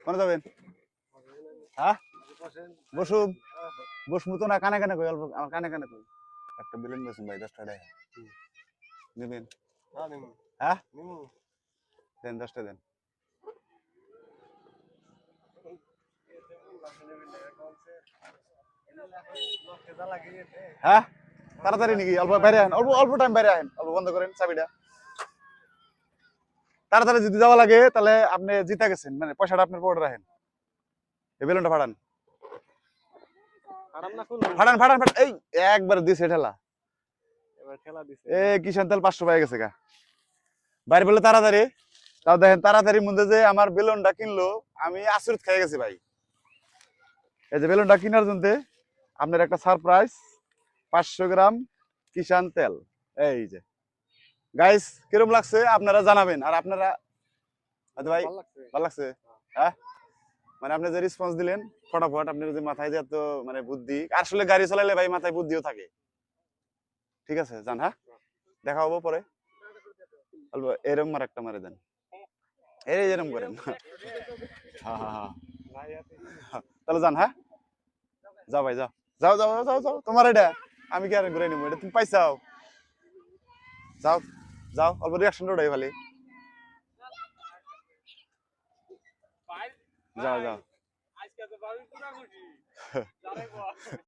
কোন যাবেন? হ্যাঁ বসুম বসমু তো না, কানে কানে কই, অল্প আমার কানে কানে কই। একটা বিলেন বসুন ভাই, 10 টাকা নেবেন? হ্যাঁ দেন, 10 টাকা দেন। হ্যাঁ তাড়াতাড়ি নাকি? অল্প বাইরে আহেন, অল্প অল্প টাইম বাইরে আহেন, অল্প বন্ধ করেন চাবিটা। তাড়াতাড়ি যদি যাওয়া লাগে তাহলে আপনি জিতে গেছেন, মানে পয়সাটা আপনার পকেটে রাখেন। এই বেলুনটা ফাটান ফাটান ফাটান ফাটান। এই একবার দিছে ঠেলা। এ কিষান তেল 500 পাই গেছে গা। বাইরে বলে তাড়াতাড়ি। তাও দেখেন তাড়াতাড়ির মধ্যে যে আমার বেলুনটা কিনলো, আমি আচরিত খেয়ে গেছি ভাই। এই যে বেলুনটা কেনার জন্য আপনার একটা সারপ্রাইজ, 500 গ্রাম কিষান তেল। এই যে গাইস, কিরকম লাগছে আপনারা জানাবেন। আর আপনারা ভাই ভালো লাগছে? হ্যাঁ মানে আপনি যে রেসপন্স দিলেন ফটাফট, আপনার যে মাথায় যে এত মানে বুদ্ধি, আসলে গাড়ি চালাইলে ভাই মাথায় বুদ্ধিও থাকে। ঠিক আছে জান, হ্যাঁ দেখা হবো পরে। এরম মার একটা মারে দেন, এরম করেন। হ্যাঁ হ্যাঁ হ্যাঁ তাহলে যান, হ্যাঁ যাও ভাই যাও, যাও যাও যাও যাও। তোমার এটা আমি কি আর ঘুরে নিবো? এটা তুমি পাইছাও। যাও যাও, অল্প রিয়াকশন ওটাই ভালো। যাও যাও।